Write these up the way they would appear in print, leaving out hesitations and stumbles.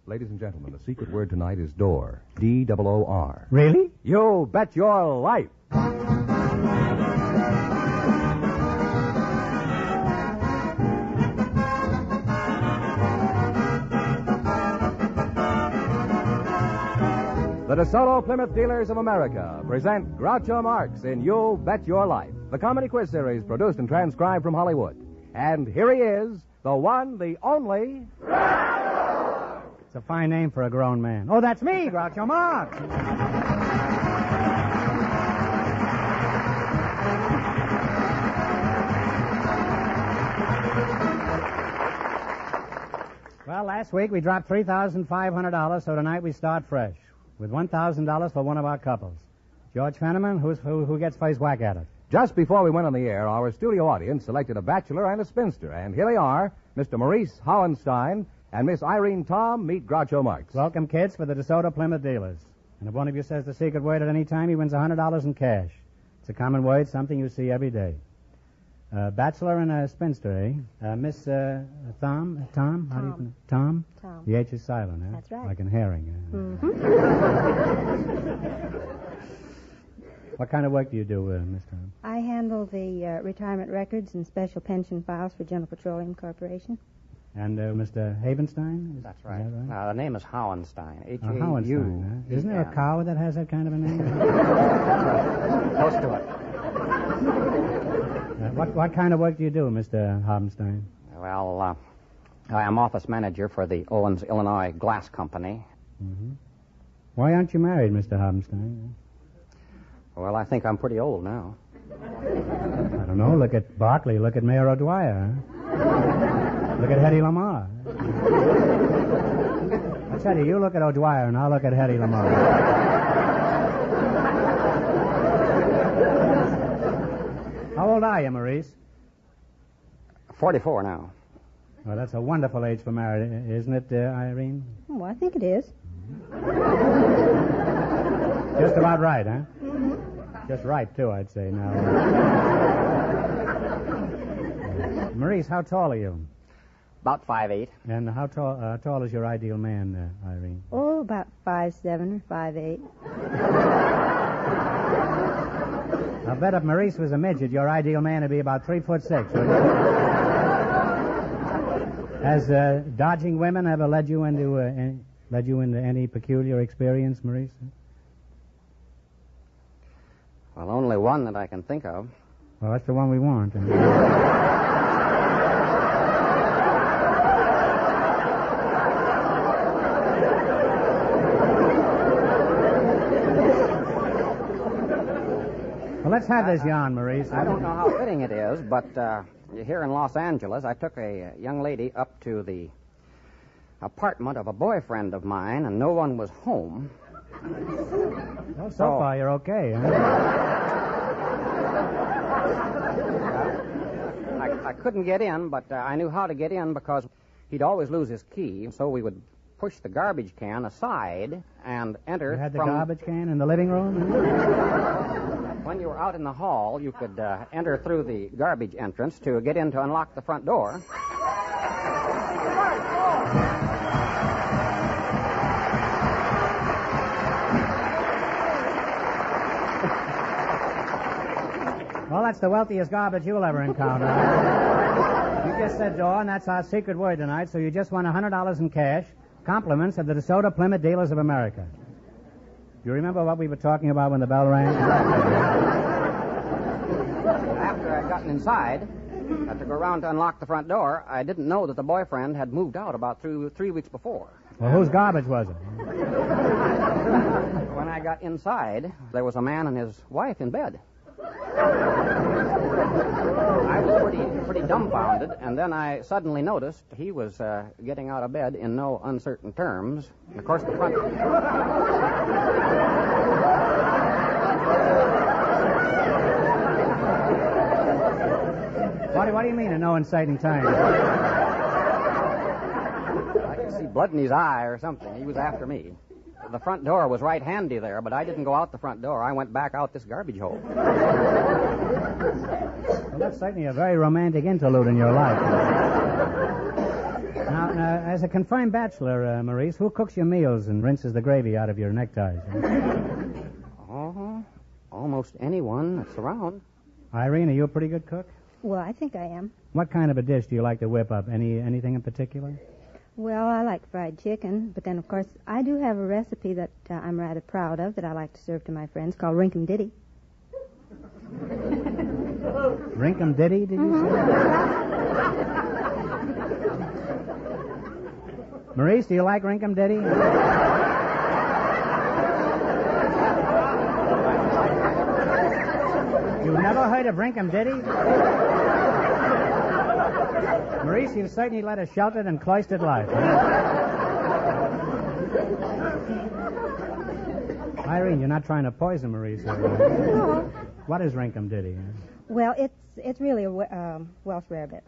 Ladies and gentlemen, the secret word tonight is door. D-O-O-R. Really? You bet your life. The DeSoto Plymouth Dealers of America present Groucho Marx in You Bet Your Life, the comedy quiz series produced and transcribed from Hollywood. And here he is, the one, the only... Groucho! It's a fine name for a grown man. Oh, that's me, Groucho Marx. Well, last week we dropped $3,500, so tonight we start fresh with $1,000 for one of our couples. George Fenneman, who gets first whack at it? Just before we went on the air, our studio audience selected a bachelor and a spinster. And here they are, Mr. Maurice Hohenstein and Miss Irene Tom. Meet Groucho Marx. Welcome, kids, for the DeSoto Plymouth Dealers. And if one of you says the secret word at any time, he wins $100 in cash. It's a common word, something you see every day. Bachelor and a spinster, eh? Miss Tom? How do you pronounce it? Tom? Tom. The H is silent, eh? That's right. Like in herring. What kind of work do you do, Miss Tom? I handle the retirement records and special pension files for General Petroleum Corporation. And Mr. Havenstein? That's right. Is that right? The name is Hohenstein. H-A-U. Hohenstein, huh? Isn't there a cow that has that kind of a name? Close to it. What kind of work do you do, Mr. Hohenstein? Well, I am office manager for the Owens, Illinois Glass Company. Mm-hmm. Why aren't you married, Mr. Hohenstein? Well, I think I'm pretty old now. I don't know. Look at Barkley. Look at Mayor O'Dwyer. Huh? Look at Hedy Lamarr. I tell you, you look at O'Dwyer and I'll look at Hedy Lamarr. How old are you, Maurice? 44 now. Well, that's a wonderful age for marriage, isn't it, Irene? Oh, I think it is. Just about right, huh? Mm-hmm. Just right, too, I'd say now. Maurice, how tall are you? About 5'8". And how tall is your ideal man, Irene? Oh, about 5'7" or 5'8". I'll bet if Maurice was a midget, your ideal man would be about 3'6". Has dodging women ever led you into any peculiar experience, Maurice? Well, only one that I can think of. Well, that's the one we want. Well, let's have this yarn, Maurice. I don't know how fitting it is, but here in Los Angeles, I took a young lady up to the apartment of a boyfriend of mine, and no one was home. Well, so far you're okay, huh? I couldn't get in, but I knew how to get in because he'd always lose his key, so we would push the garbage can aside and enter. You had the garbage can in the living room? When you were out in the hall, you could enter through the garbage entrance to get in to unlock the front door. Well, that's the wealthiest garbage you'll ever encounter. You just said door, and that's our secret word tonight, so you just won $100 in cash. Compliments of the DeSoto Plymouth Dealers of America. Do you remember what we were talking about when the bell rang? After I'd gotten inside, I had to go around to unlock the front door. I didn't know that the boyfriend had moved out about 3 weeks before. Well, whose garbage was it? When I got inside, there was a man and his wife in bed. I was pretty dumbfounded, and then I suddenly noticed he was getting out of bed in no uncertain terms. And of course, the front... What do you mean in no uncertain terms? I could see blood in his eye or something. He was after me. The front door was right handy there, but I didn't go out the front door. I went back out this garbage hole. Well, that's certainly a very romantic interlude in your life. Now, as a confirmed bachelor, Maurice, who cooks your meals and rinses the gravy out of your neckties? Oh, almost anyone that's around. Irene, are you a pretty good cook? Well, I think I am. What kind of a dish do you like to whip up? Anything in particular? Well, I like fried chicken, but then, of course, I do have a recipe that I'm rather proud of that I like to serve to my friends called Rinkum Ditty. Rinkum Ditty, did you say? Maurice, do you like Rinkum Ditty? You've never heard of Rinkum Ditty? Maurice, you've certainly led a sheltered and cloistered life. Irene, you're not trying to poison Maurice. No. What is Rinkum Ditty? Well, it's really a Welsh rarebit.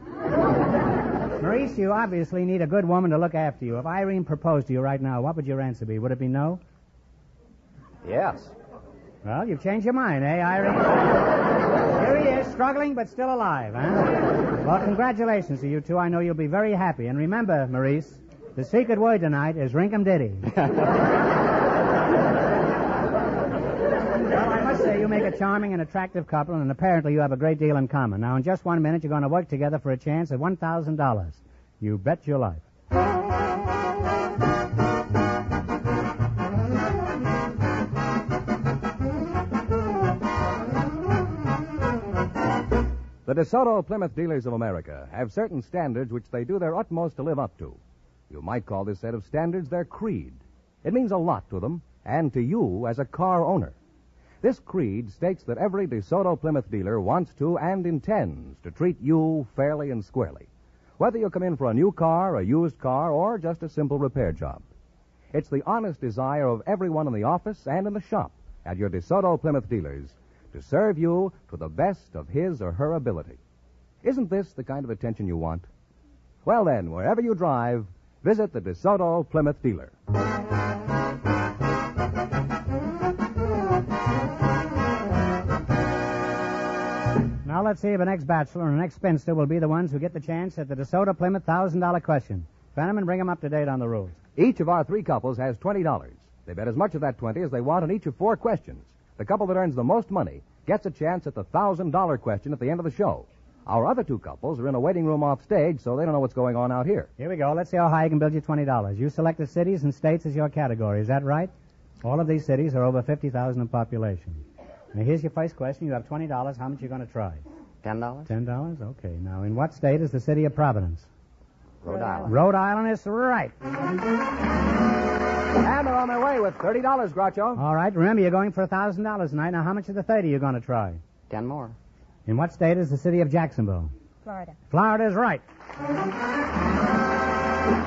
Maurice, you obviously need a good woman to look after you. If Irene proposed to you right now, what would your answer be? Would it be no? Yes. Well, you've changed your mind, eh, Irene? Here he is, struggling but still alive, huh? Well, congratulations to you two. I know you'll be very happy. And remember, Maurice, the secret word tonight is Rinkum Ditty. Well, I must say you make a charming and attractive couple, and apparently you have a great deal in common. Now, in just 1 minute, you're going to work together for a chance at $1,000. You bet your life. The DeSoto Plymouth Dealers of America have certain standards which they do their utmost to live up to. You might call this set of standards their creed. It means a lot to them and to you as a car owner. This creed states that every DeSoto Plymouth dealer wants to and intends to treat you fairly and squarely, whether you come in for a new car, a used car, or just a simple repair job. It's the honest desire of everyone in the office and in the shop at your DeSoto Plymouth dealers to serve you to the best of his or her ability. Isn't this the kind of attention you want? Well then, wherever you drive, visit the DeSoto Plymouth dealer. Now let's see if the next bachelor and the next spinster will be the ones who get the chance at the DeSoto Plymouth $1,000 question. Fenneman, bring them up to date on the rules. Each of our three couples has $20. They bet as much of that 20 as they want on each of 4 questions. The couple that earns the most money gets a chance at the $1,000 question at the end of the show. Our other 2 couples are in a waiting room off stage, so they don't know what's going on out here. Here we go. Let's see how high I can build you $20. You selected cities and states as your category. Is that right? All of these cities are over 50,000 in population. Now, here's your first question. You have $20. How much are you going to try? $10? $10? Okay. Now, in what state is the city of Providence? Rhode Island. Rhode Island is right. And they're on their way with $30, Groucho. All right. Remember, you're going for $1,000 tonight. Now, how much of the 30 are you going to try? 10 more. In what state is the city of Jacksonville? Florida. Florida is right.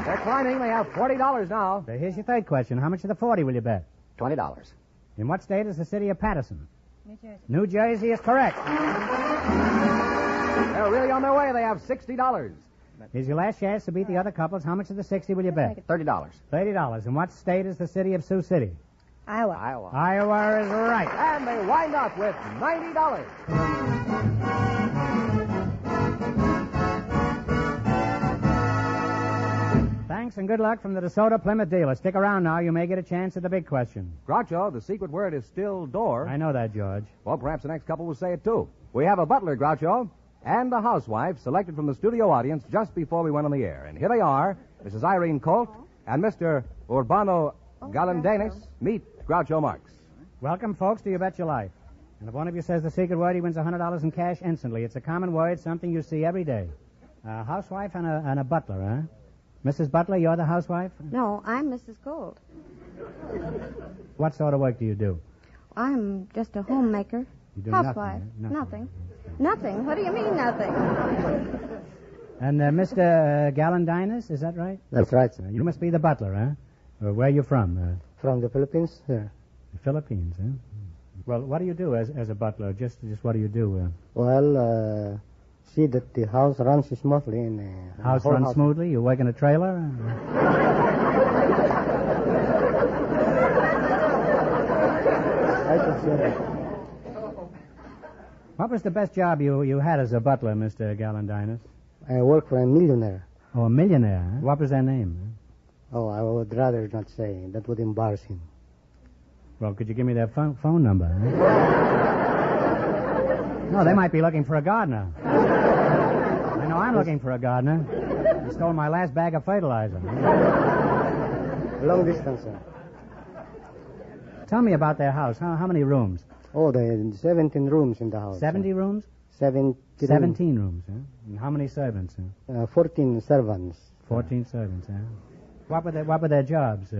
They're climbing. They have $40 now. So here's your third question. How much of the 40 will you bet? $20. In what state is the city of Patterson? New Jersey. New Jersey is correct. They're really on their way. They have $60. Here's your last chance to beat the other couples. How much of the 60 will you bet? $30. $30. In what state is the city of Sioux City? Iowa. Iowa is right. And they wind up with $90. Thanks and good luck from the DeSoto Plymouth dealer. Stick around now. You may get a chance at the big question. Groucho, the secret word is still door. I know that, George. Well, perhaps the next couple will say it, too. We have a butler, Groucho, and a housewife selected from the studio audience just before we went on the air. And here they are, Mrs. Irene Colt and Mr. Urbano Galandanis. Meet Groucho Marx. Welcome, folks, to You Bet Your Life. And if one of you says the secret word, he wins $100 in cash instantly. It's a common word, something you see every day. A housewife and a butler, huh? Mrs. Butler, you're the housewife? No, I'm Mrs. Gold. What sort of work do you do? I'm just a homemaker. You do Housewife. Nothing. Nothing. What do you mean, nothing? And Mr. Galandanis, is that right? That's right, sir. You must be the butler, huh? Where are you from? From the Philippines, sir. The Philippines, huh? Well, what do you do as a butler? Just what do you do? Well, see that the house runs smoothly. And house runs smoothly? You work in a trailer? I can see that. What was the best job you had as a butler, Mr. Galandanis? I work for a millionaire. Oh, a millionaire, huh? What was their name? Oh, I would rather not say. That would embarrass him. Well, could you give me their phone number? Huh? No, they might be looking for a gardener. I know I'm looking for a gardener. He stole my last bag of fertilizer. Long distance, sir. Tell me about their house. How many rooms? Oh, there are 17 rooms in the house. 70 rooms? 17 rooms, huh? And how many servants, huh? 14 servants. 14 servants, huh? What were their jobs?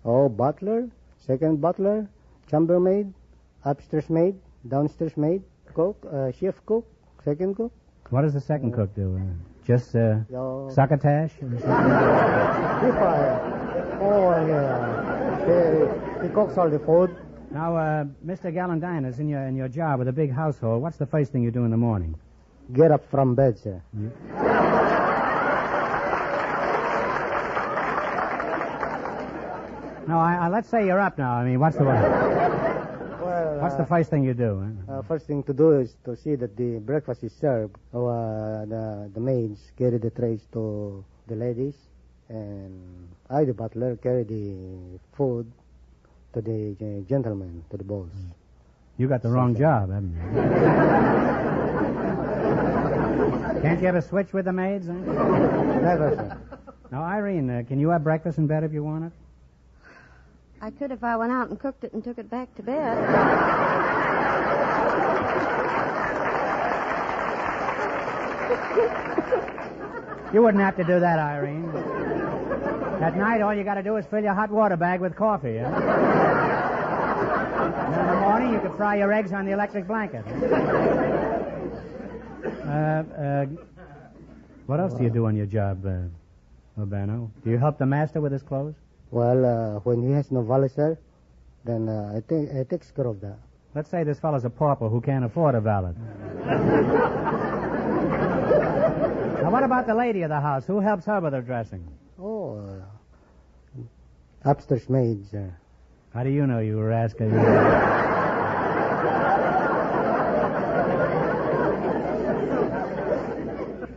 Oh, butler, second butler, chambermaid, upstairs maid, downstairs maid, cook, chef cook, second cook. What does the second cook do? Just succotash? He cooks all the food. Now, Mr. Gallandine, in your job with a big household, what's the first thing you do in the morning? Get up from bed, sir. No, let's say you're up now. I mean, what's the what's the first thing you do? First thing to do is to see that the breakfast is served. The maids carry the trays to the ladies, and I, the butler, carry the food to the gentlemen, to the boss. You got the wrong job, haven't you? Can't you ever switch with the maids? Never, sir. Now, Irene, can you have breakfast in bed if you want it? I could if I went out and cooked it and took it back to bed. You wouldn't have to do that, Irene. At night, all you got to do is fill your hot water bag with coffee. And in the morning, you could fry your eggs on the electric blanket. What else do you do on your job, Urbano? Do you help the master with his clothes? Well, when he has no valet, sir, then I takes care of that. Let's say this fellow's a pauper who can't afford a valet. Now, what about the lady of the house? Who helps her with her dressing? Oh, upstairs maid, sir. How do you know, you rascal?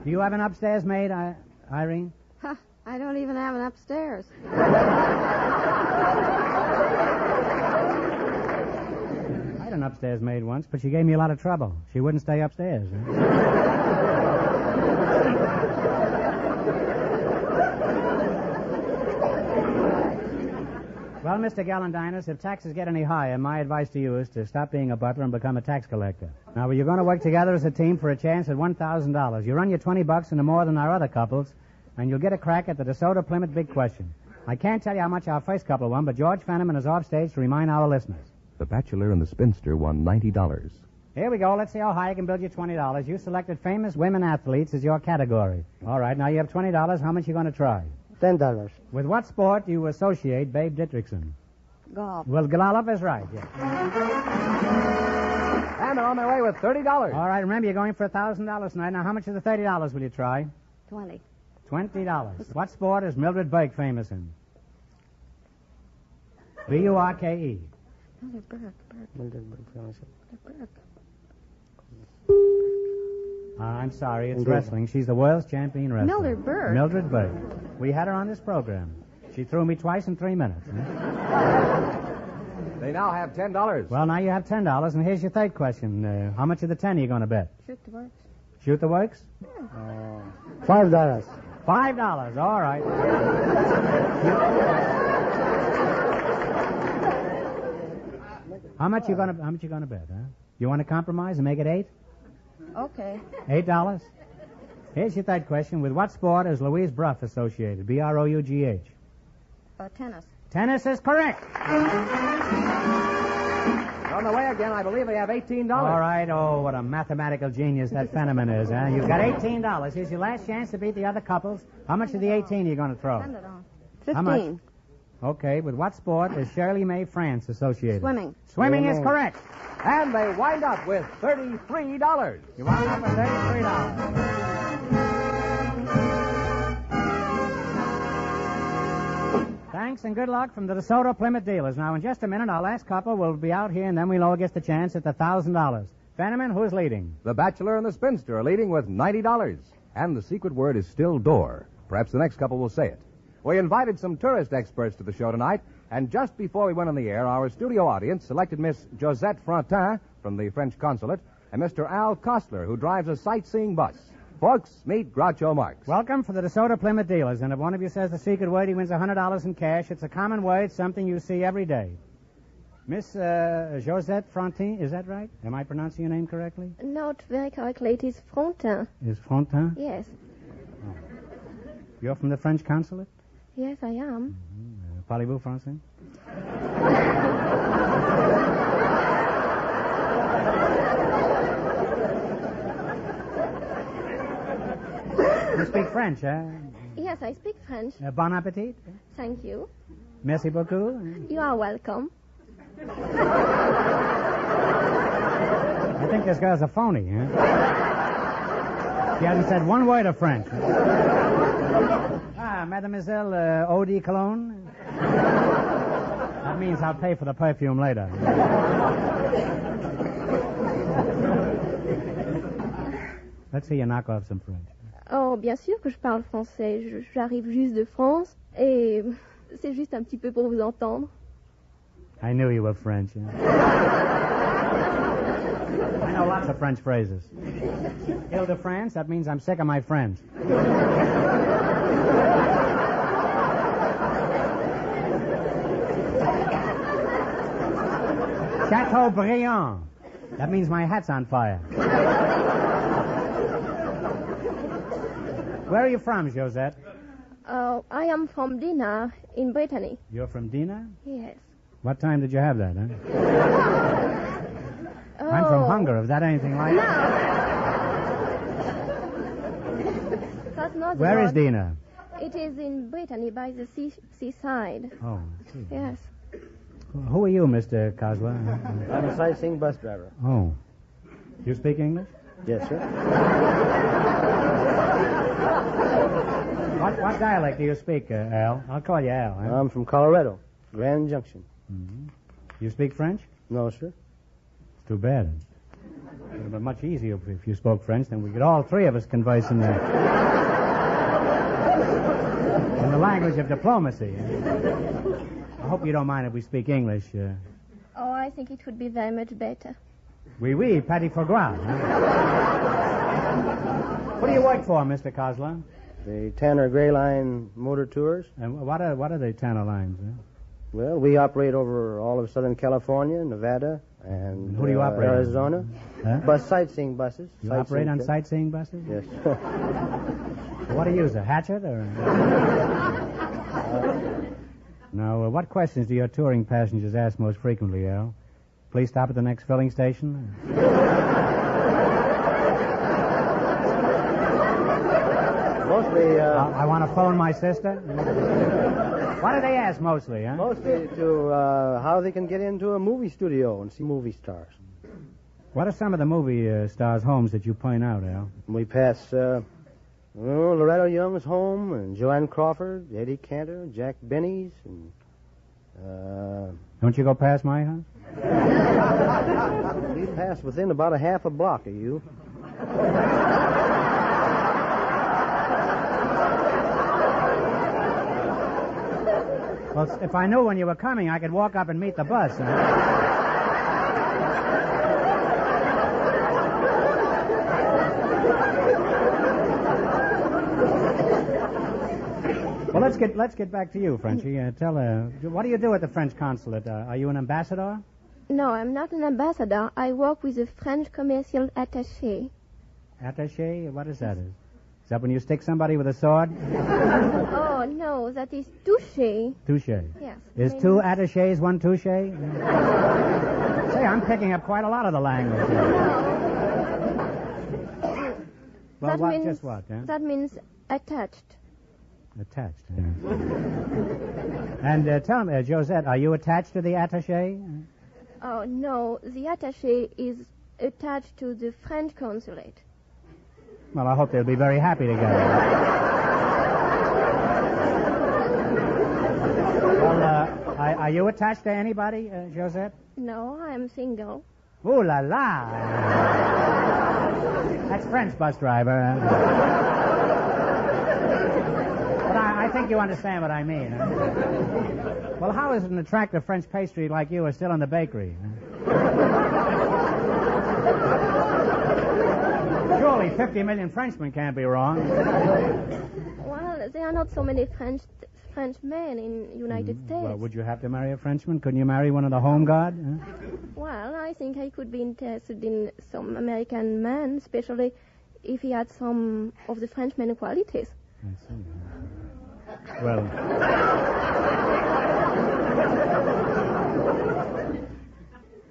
Do you have an upstairs maid, Irene? Huh, I don't even have an upstairs. I had an upstairs maid once, but she gave me a lot of trouble. She wouldn't stay upstairs. Well, Mr. Gallandinus, if taxes get any higher, my advice to you is to stop being a butler and become a tax collector. Now, you're going to work together as a team for a chance at $1,000. You run your $20 into more than our other couples, and you'll get a crack at the DeSoto Plymouth Big Question. I can't tell you how much our first couple won, but George Fenneman is off stage to remind our listeners. The bachelor and the spinster won $90. Here we go. Let's see how high I can build you $20. You selected famous women athletes as your category. All right, now you have $20. How much are you going to try? $10. With what sport do you associate Babe Dietrichson? Golf. Well, golf is right, yes. And they're on their way with $30. All right, remember, you're going for $1,000 tonight. Now, how much of the $30 will you try? 20. $20. What sport is Mildred Burke famous in? B-U-R-K-E. Mildred Burke. I'm sorry, it's wrestling. She's the world's champion wrestler. Mildred Burke? Mildred Burke. We had her on this program. She threw me twice in 3 minutes. They now have $10. Well, now you have $10, and here's your third question. How much of the 10 are you going to bet? Shoot the works. Shoot the works? $5. $5. All right. How much you gonna bet, huh? You want to compromise and make it $8? Okay. $8? Here's your third question. With what sport is Louise Brough associated? B-R-O-U-G-H. Tennis. Tennis is correct. On the way again, I believe they have $18. All right. Oh, what a mathematical genius that Fenneman is, huh? You've got $18. Here's your last chance to beat the other couples. How much of the 18 are you going to throw? Send it on. 15. How much? Okay. With what sport is Shirley Mae France associated? Swimming. Swimming is correct. And they wind up with $33. You wind up with $33. Thanks and good luck from the DeSoto Plymouth dealers. Now, in just a minute, our last couple will be out here, and then we'll all get the chance at the $1,000. Fenneman, who's leading? The bachelor and the spinster are leading with $90. And the secret word is still door. Perhaps the next couple will say it. We invited some tourist experts to the show tonight, and just before we went on the air, our studio audience selected Miss Josette Frontin from the French Consulate and Mr. Al Kostler, who drives a sightseeing bus. Folks, meet Groucho Marx. Welcome for the DeSoto Plymouth dealers, and if one of you says the secret word, he wins $100 in cash. It's a common word, something you see every day. Miss Josette Frontin, is that right? Am I pronouncing your name correctly? Not very correctly. It is Frontin. Is Frontin? Yes. Oh. You're from the French Consulate? Yes, I am. Parlez-vous français? You speak French, eh? Yes, I speak French. Bon appetit. Thank you. Merci beaucoup. You are welcome. I think this girl's a phony, huh? She hasn't said one word of French. Mademoiselle Eau de Cologne? That means I'll pay for the perfume later. Let's see you knock off some French. Oh, bien sûr que je parle français. J'arrive juste de France et c'est juste un petit peu pour vous entendre. I knew you were French. Yeah. I know lots of French phrases. Ile-de-France, that means I'm sick of my friends. Chateaubriand, that means my hat's on fire. Where are you from, Josette? I am from Dinah in Brittany. You're from Dinah? Yes. What time did you have that, huh? I'm from Hungary, if that anything like no. That's not Where is Dinah? It is in Brittany by the seaside. Oh, yes. Who are you, Mr. Kosler? I'm a sightseeing bus driver. Oh. You speak English? Yes, sir. What dialect do you speak, Al? I'll call you Al. Huh? I'm from Colorado, Grand Junction. Mm-hmm. You speak French? No, sir. It's too bad. It would have been much easier if you spoke French, then we could all three of us converse in the language of diplomacy. I hope you don't mind if we speak English. Oh, I think it would be very much better. Oui, patty foie gras. Huh? What do you work for, Mr. Kosler? The Tanner Gray Line Motor Tours. And what are the Tanner lines? Huh? Well, we operate over all of Southern California, Nevada, and who do you operate Arizona. Huh? Bus sightseeing buses. You operate on sightseeing buses? Yes. What do you use, a hatchet or? Now, what questions do your touring passengers ask most frequently, Al? Please stop at the next filling station. Mostly, I want to phone my sister. What do they ask mostly, huh? Mostly to how they can get into a movie studio and see movie stars. What are some of the movie stars' homes that you point out, Al? We pass Loretta Young's home, and Joanne Crawford, Eddie Cantor, Jack Benny's, and... Don't you go past my house? We pass within about a half a block of you. Well, if I knew when you were coming, I could walk up and meet the bus. Huh? Well, let's get back to you, Frenchie. What do you do at the French Consulate? Are you an ambassador? No, I'm not an ambassador. I work with the French commercial attaché. Attaché? What is that? Is that when you stick somebody with a sword? Oh, no, that is touché. Touché. Yes. Is two attachés one touché? Say, I'm picking up quite a lot of the language. Well, just what? Huh? That means attached. Attached. Yeah. And tell me, Josette, are you attached to the attaché? Oh, no. The attaché is attached to the French consulate. Well, I hope they'll be very happy together. Well, are you attached to anybody, Josette? No, I'm single. Ooh la la! That's French bus driver. think you understand what I mean. Huh? Well, how is an attractive French pastry like you still in the bakery? Surely 50 million Frenchmen can't be wrong. Well, there are not so many French men in United States. Well, would you have to marry a Frenchman? Couldn't you marry one of the home guard? Huh? Well, I think I could be interested in some American man, especially if he had some of the Frenchman qualities. I see. Well...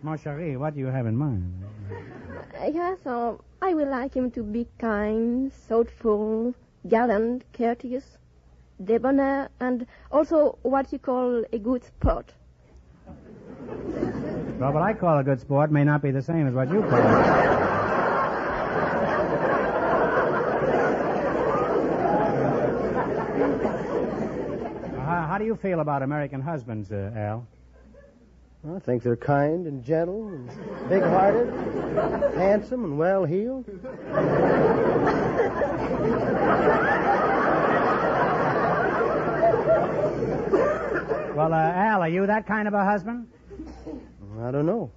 Mon chéri, what do you have in mind? Yes, I would like him to be kind, thoughtful, gallant, courteous, debonair, and also what you call a good sport. Well, what I call a good sport may not be the same as what you call it. How do you feel about American husbands, Al? I think they're kind and gentle and big-hearted, handsome and well-heeled. Well, Al, are you that kind of a husband? I don't know.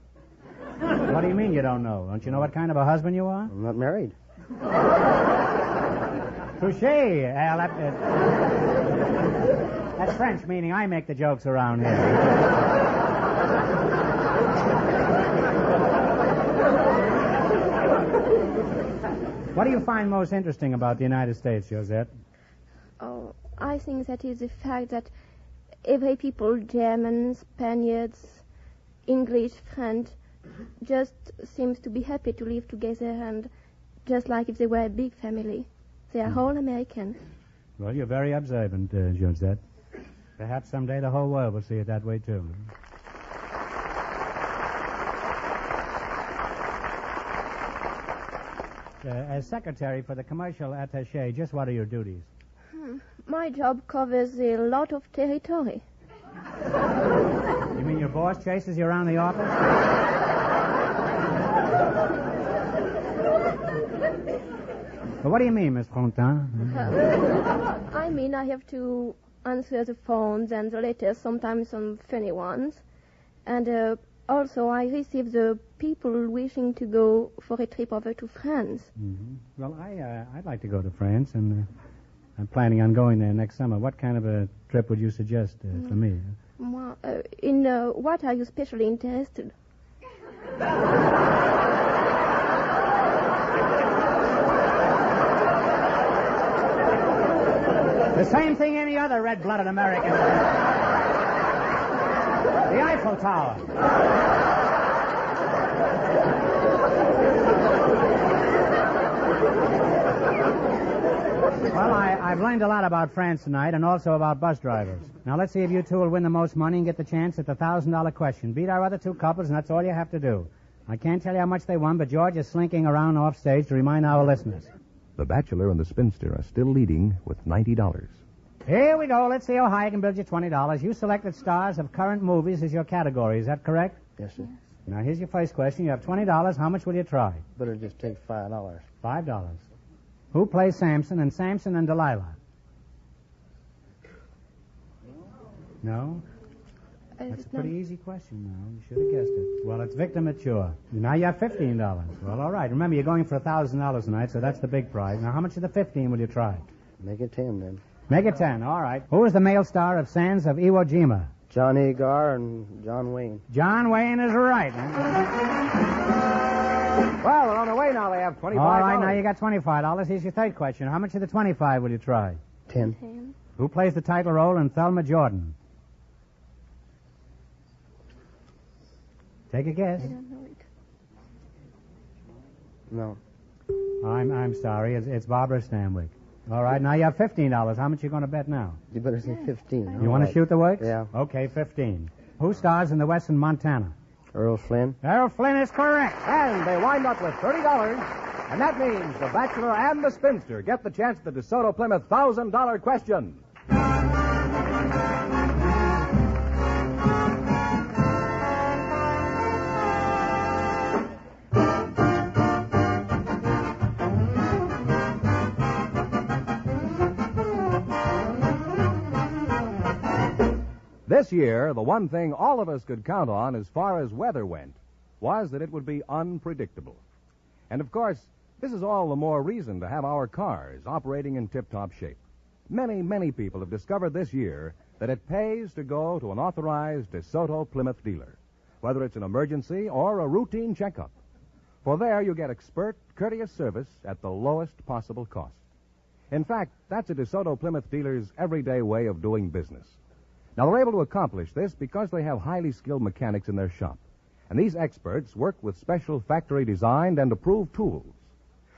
What do you mean you don't know? Don't you know what kind of a husband you are? I'm not married. Touché, Al. That's French, meaning I make the jokes around here. What do you find most interesting about the United States, Josette? Oh, I think that is the fact that every people, Germans, Spaniards, English, French, just seems to be happy to live together and just like if they were a big family. They are all American. Well, you're very observant, Josette. Perhaps someday the whole world will see it that way, too. As secretary for the commercial attaché, just what are your duties? My job covers a lot of territory. You mean your boss chases you around the office? Well, what do you mean, Miss Fontaine? I mean, I have to answer the phones and the letters, sometimes some funny ones. And also, I receive the people wishing to go for a trip over to France. Mm-hmm. Well, I'd like to go to France, and I'm planning on going there next summer. What kind of a trip would you suggest for me? Well, in what are you specially interested? The same thing any other red-blooded American. The Eiffel Tower. Well, I've learned a lot about France tonight and also about bus drivers. Now, let's see if you two will win the most money and get the chance at the $1,000 question. Beat our other two couples, and that's all you have to do. I can't tell you how much they won, but George is slinking around off stage to remind our listeners. The bachelor and the spinster are still leading with $90. Here we go. Let's see how high I can build you $20. You selected stars of current movies as your category. Is that correct? Yes, sir. Now, here's your first question. You have $20. How much will you try? Better just take $5. $5. Who plays Samson and Samson and Delilah? No? That's a pretty easy question now. You should have guessed it. Well, it's Victor Mature. Now you have $15. Well, all right. Remember, you're going for $1,000 tonight, so that's the big prize. Now, how much of the 15 will you try? Make it 10, then. Make it 10. All right. Who is the male star of Sands of Iwo Jima? John Agar and John Wayne. John Wayne is right. Well, we're on the way now. They have $25. All right, now you got $25. Here's your third question. How much of the 25 will you try? 10. Who plays the title role in Thelma Jordan? Take a guess. I don't know it. No. I'm sorry. It's Barbara Stanwyck. All right, now you have $15. How much are you going to bet now? You better say 15. You want to shoot the works? Yeah. Okay, 15. Who stars in The Western Montana? Earl Flynn. Errol Flynn is correct. And they wind up with $30. And that means the bachelor and the spinster get the chance at the DeSoto Plymouth $1,000 question. This year, the one thing all of us could count on as far as weather went was that it would be unpredictable. And of course, this is all the more reason to have our cars operating in tip-top shape. Many, many people have discovered this year that it pays to go to an authorized DeSoto Plymouth dealer, whether it's an emergency or a routine checkup. For there you get expert, courteous service at the lowest possible cost. In fact, that's a DeSoto Plymouth dealer's everyday way of doing business. Now, they're able to accomplish this because they have highly skilled mechanics in their shop. And these experts work with special factory-designed and approved tools.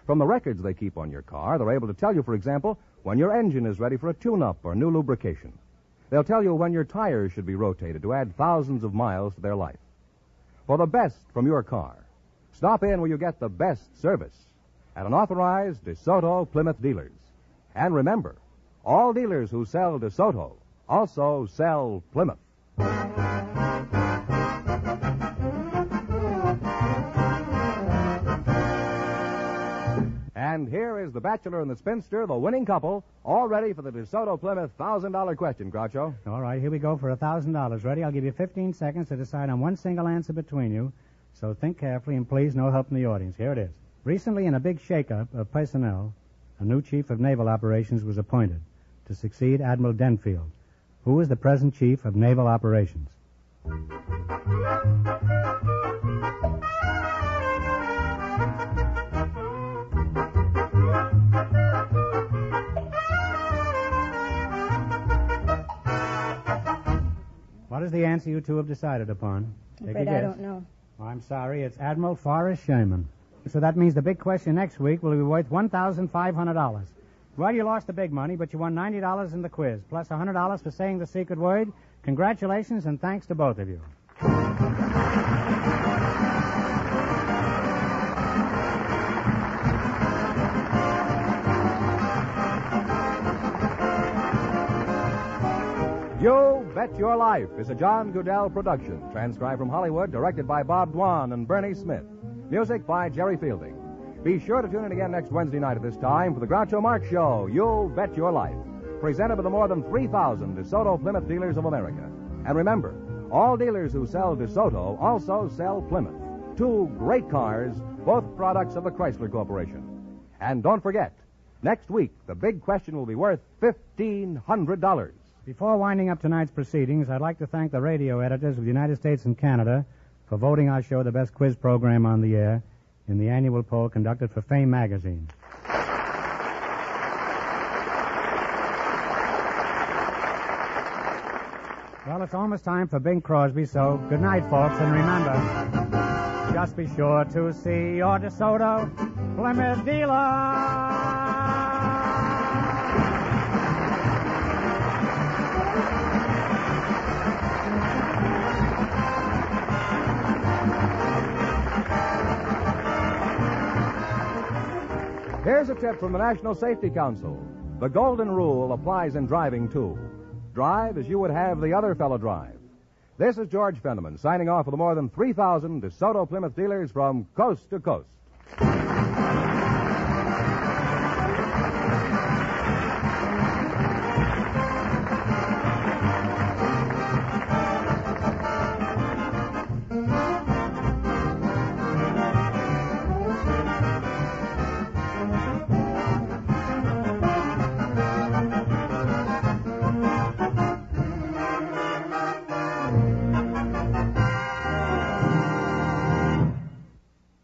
From the records they keep on your car, they're able to tell you, for example, when your engine is ready for a tune-up or new lubrication. They'll tell you when your tires should be rotated to add thousands of miles to their life. For the best from your car, stop in where you get the best service at an authorized DeSoto Plymouth dealers. And remember, all dealers who sell DeSoto also sell Plymouth. And here is the bachelor and the spinster, the winning couple, all ready for the DeSoto Plymouth $1,000 question, Groucho. All right, here we go for $1,000. Ready? I'll give you 15 seconds to decide on one single answer between you. So think carefully, and please, no help from the audience. Here it is. Recently, in a big shakeup of personnel, a new chief of naval operations was appointed to succeed Admiral Denfield. Who is the present chief of naval operations? What is the answer you two have decided upon? I'm afraid I don't know. Oh, I'm sorry, it's Admiral Forrest Sherman. So that means the big question next week will be worth $1,500. Well, you lost the big money, but you won $90 in the quiz, plus $100 for saying the secret word. Congratulations, and thanks to both of you. You Bet Your Life is a John Goodell production, transcribed from Hollywood, directed by Bob Dwan and Bernie Smith. Music by Jerry Fielding. Be sure to tune in again next Wednesday night at this time for the Groucho Marx Show, You Bet Your Life, presented by the more than 3,000 DeSoto Plymouth dealers of America. And remember, all dealers who sell DeSoto also sell Plymouth. Two great cars, both products of the Chrysler Corporation. And don't forget, next week, the big question will be worth $1,500. Before winding up tonight's proceedings, I'd like to thank the radio editors of the United States and Canada for voting our show the best quiz program on the air in the annual poll conducted for Fame magazine. Well, it's almost time for Bing Crosby, so good night, folks, and remember, just be sure to see your DeSoto Plymouth dealer. Here's a tip from the National Safety Council. The golden rule applies in driving, too. Drive as you would have the other fellow drive. This is George Fenneman signing off for the more than 3,000 DeSoto Plymouth dealers from coast to coast.